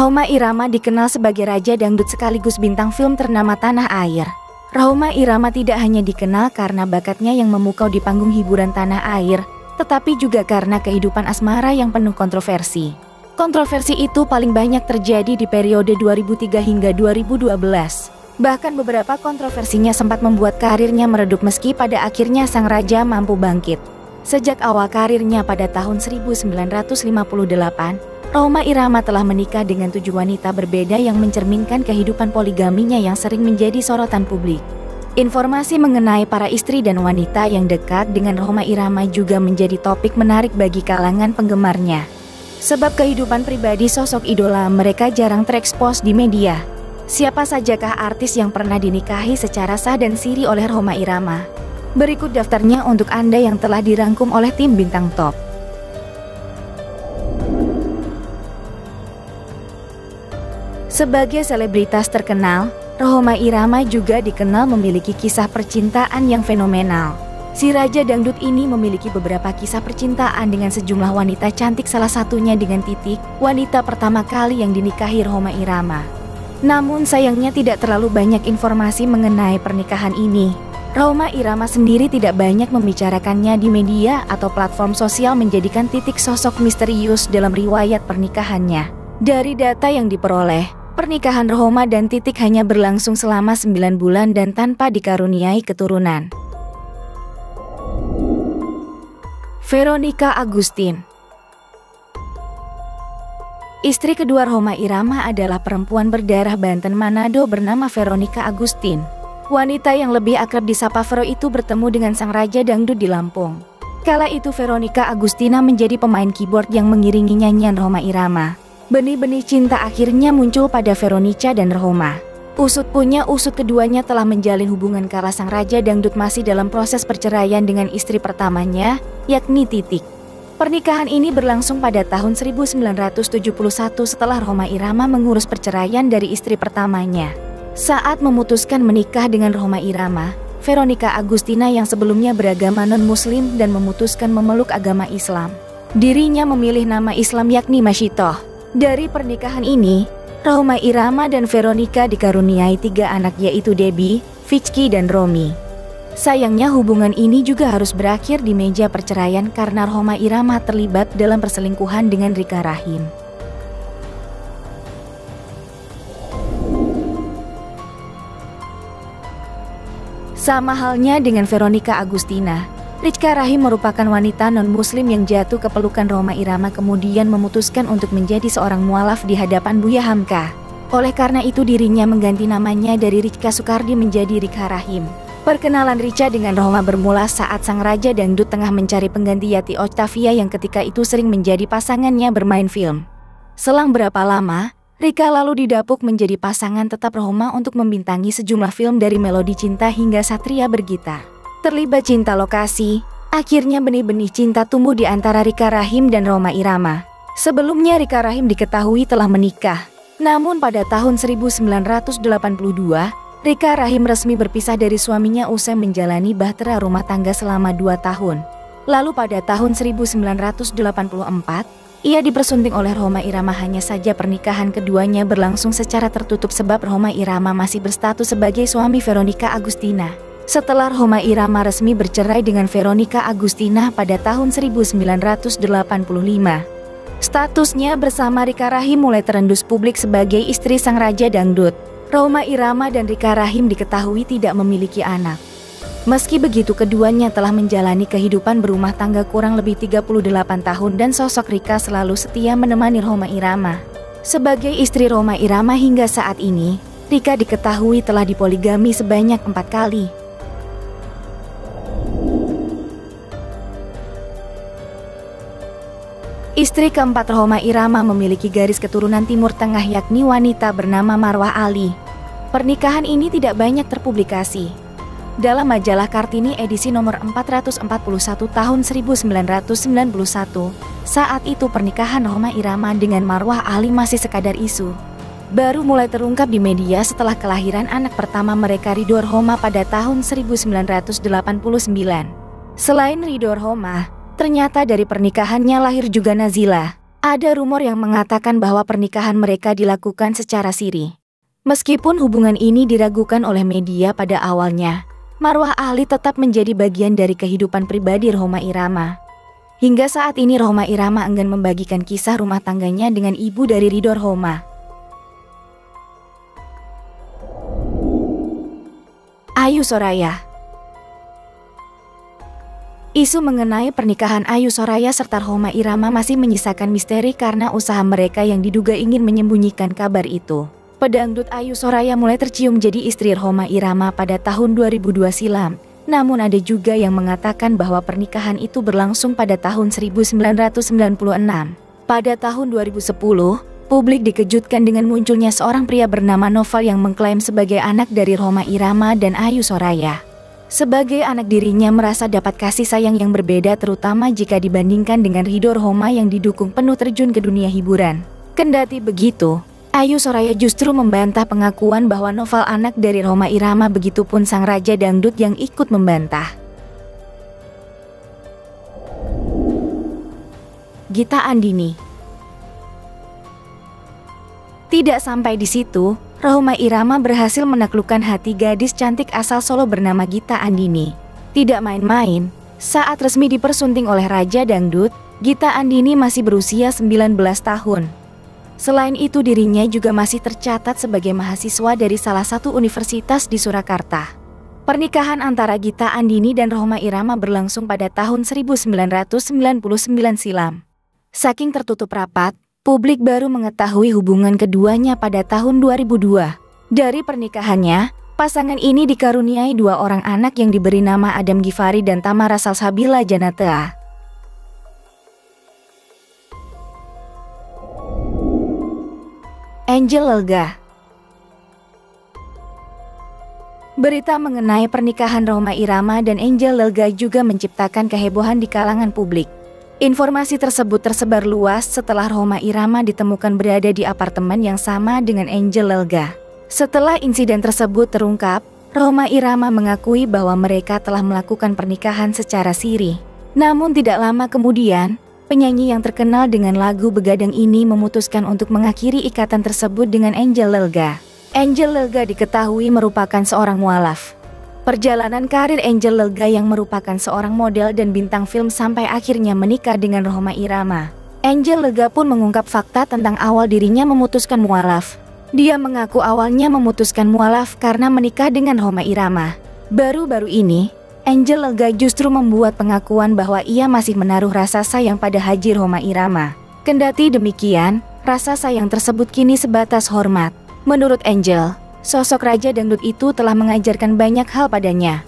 Rhoma Irama dikenal sebagai raja dangdut sekaligus bintang film ternama tanah air. Rhoma Irama tidak hanya dikenal karena bakatnya yang memukau di panggung hiburan tanah air, tetapi juga karena kehidupan asmara yang penuh kontroversi. Kontroversi itu paling banyak terjadi di periode 2003 hingga 2012. Bahkan beberapa kontroversinya sempat membuat karirnya meredup meski pada akhirnya sang raja mampu bangkit. Sejak awal karirnya pada tahun 1958, Rhoma Irama telah menikah dengan 7 wanita berbeda yang mencerminkan kehidupan poligaminya yang sering menjadi sorotan publik. Informasi mengenai para istri dan wanita yang dekat dengan Rhoma Irama juga menjadi topik menarik bagi kalangan penggemarnya. Sebab kehidupan pribadi sosok idola mereka jarang terekspos di media. Siapa sajakah artis yang pernah dinikahi secara sah dan siri oleh Rhoma Irama? Berikut daftarnya untuk Anda yang telah dirangkum oleh tim Bintang Top. Sebagai selebritas terkenal, Rhoma Irama juga dikenal memiliki kisah percintaan yang fenomenal. Si raja dangdut ini memiliki beberapa kisah percintaan dengan sejumlah wanita cantik, salah satunya dengan Titik, wanita pertama kali yang dinikahi Rhoma Irama. Namun sayangnya tidak terlalu banyak informasi mengenai pernikahan ini. Rhoma Irama sendiri tidak banyak membicarakannya di media atau platform sosial, menjadikan Titik sosok misterius dalam riwayat pernikahannya. Dari data yang diperoleh, pernikahan Rhoma dan Titik hanya berlangsung selama 9 bulan dan tanpa dikaruniai keturunan. Veronica Agustin. Istri kedua Rhoma Irama adalah perempuan berdarah Banten Manado bernama Veronica Agustin. Wanita yang lebih akrab disapa Vero itu bertemu dengan sang raja dangdut di Lampung. Kala itu Veronica Agustina menjadi pemain keyboard yang mengiringi nyanyian Rhoma Irama. Benih-benih cinta akhirnya muncul pada Veronica dan Rhoma. Usut punya usut keduanya telah menjalin hubungan kala sang raja dangdut masih dalam proses perceraian dengan istri pertamanya, yakni Titik. Pernikahan ini berlangsung pada tahun 1971 setelah Rhoma Irama mengurus perceraian dari istri pertamanya. Saat memutuskan menikah dengan Rhoma Irama, Veronica Agustina yang sebelumnya beragama non-muslim dan memutuskan memeluk agama Islam. Dirinya memilih nama Islam yakni Masyitoh. Dari pernikahan ini, Rhoma Irama dan Veronica dikaruniai 3 anak, yaitu Debbie, Vicky, dan Romi. Sayangnya hubungan ini juga harus berakhir di meja perceraian karena Rhoma Irama terlibat dalam perselingkuhan dengan Rika Rahim. Sama halnya dengan Veronica Agustina, Rika Rahim merupakan wanita non-muslim yang jatuh ke pelukan Rhoma Irama kemudian memutuskan untuk menjadi seorang mualaf di hadapan Buya Hamka. Oleh karena itu dirinya mengganti namanya dari Rika Sukardi menjadi Rika Rahim. Perkenalan Rica dengan Rhoma bermula saat sang raja dangdut tengah mencari pengganti Yati Octavia yang ketika itu sering menjadi pasangannya bermain film. Selang berapa lama, Rika lalu didapuk menjadi pasangan tetap Rhoma untuk membintangi sejumlah film dari Melodi Cinta hingga Satria Bergitar. Terlibat cinta lokasi, akhirnya benih-benih cinta tumbuh di antara Rika Rahim dan Rhoma Irama. Sebelumnya Rika Rahim diketahui telah menikah. Namun pada tahun 1982, Rika Rahim resmi berpisah dari suaminya usai menjalani bahtera rumah tangga selama 2 tahun. Lalu pada tahun 1984, ia dipersunting oleh Rhoma Irama. Hanya saja pernikahan keduanya berlangsung secara tertutup sebab Rhoma Irama masih berstatus sebagai suami Veronica Agustina. Setelah Rhoma Irama resmi bercerai dengan Veronica Agustina pada tahun 1985, statusnya bersama Rika Rahim mulai terendus publik sebagai istri sang raja dangdut. Rhoma Irama dan Rika Rahim diketahui tidak memiliki anak. Meski begitu keduanya telah menjalani kehidupan berumah tangga kurang lebih 38 tahun dan sosok Rika selalu setia menemani Rhoma Irama. Sebagai istri Rhoma Irama hingga saat ini, Rika diketahui telah dipoligami sebanyak 4 kali. Istri keempat Rhoma Irama memiliki garis keturunan Timur Tengah yakni wanita bernama Marwah Ali. Pernikahan ini tidak banyak terpublikasi. Dalam majalah Kartini edisi nomor 441 tahun 1991, saat itu pernikahan Rhoma Irama dengan Marwah Ali masih sekadar isu. Baru mulai terungkap di media setelah kelahiran anak pertama mereka, Ridho Rhoma, pada tahun 1989. Selain Ridho Rhoma, ternyata dari pernikahannya lahir juga Nazila. Ada rumor yang mengatakan bahwa pernikahan mereka dilakukan secara siri. Meskipun hubungan ini diragukan oleh media pada awalnya, marwah Ali tetap menjadi bagian dari kehidupan pribadi Rhoma Irama. Hingga saat ini Rhoma Irama enggan membagikan kisah rumah tangganya dengan ibu dari Ridho Rhoma. Ayu Soraya. Isu mengenai pernikahan Ayu Soraya serta Rhoma Irama masih menyisakan misteri karena usaha mereka yang diduga ingin menyembunyikan kabar itu. Pedangdut Ayu Soraya mulai tercium jadi istri Rhoma Irama pada tahun 2002 silam. Namun ada juga yang mengatakan bahwa pernikahan itu berlangsung pada tahun 1996. Pada tahun 2010, publik dikejutkan dengan munculnya seorang pria bernama Noval yang mengklaim sebagai anak dari Rhoma Irama dan Ayu Soraya. Sebagai anak dirinya merasa dapat kasih sayang yang berbeda terutama jika dibandingkan dengan Ridho Rhoma yang didukung penuh terjun ke dunia hiburan. Kendati begitu, Ayu Soraya justru membantah pengakuan bahwa Noval anak dari Rhoma Irama, begitupun sang raja dangdut yang ikut membantah. Gita Andini. Tidak sampai di situ, Rhoma Irama berhasil menaklukkan hati gadis cantik asal Solo bernama Gita Andini. Tidak main-main, saat resmi dipersunting oleh Raja Dangdut, Gita Andini masih berusia 19 tahun. Selain itu dirinya juga masih tercatat sebagai mahasiswa dari salah satu universitas di Surakarta. Pernikahan antara Gita Andini dan Rhoma Irama berlangsung pada tahun 1999 silam. Saking tertutup rapat, publik baru mengetahui hubungan keduanya pada tahun 2002. Dari pernikahannya, pasangan ini dikaruniai 2 orang anak yang diberi nama Adam Gifari dan Tamara Salsabila Janatea. Angel Elga. Berita mengenai pernikahan Rhoma Irama dan Angel Elga juga menciptakan kehebohan di kalangan publik. Informasi tersebut tersebar luas setelah Rhoma Irama ditemukan berada di apartemen yang sama dengan Angel Elga. Setelah insiden tersebut terungkap, Rhoma Irama mengakui bahwa mereka telah melakukan pernikahan secara siri. Namun tidak lama kemudian, penyanyi yang terkenal dengan lagu Begadang ini memutuskan untuk mengakhiri ikatan tersebut dengan Angel Elga. Angel Elga diketahui merupakan seorang mualaf. Perjalanan karir Angel Elga yang merupakan seorang model dan bintang film sampai akhirnya menikah dengan Rhoma Irama. Angel Elga pun mengungkap fakta tentang awal dirinya memutuskan mualaf. Dia mengaku awalnya memutuskan mualaf karena menikah dengan Rhoma Irama. Baru-baru ini, Angel Elga justru membuat pengakuan bahwa ia masih menaruh rasa sayang pada Haji Rhoma Irama. Kendati demikian, rasa sayang tersebut kini sebatas hormat. Menurut Angel, sosok Raja Dangdut itu telah mengajarkan banyak hal padanya.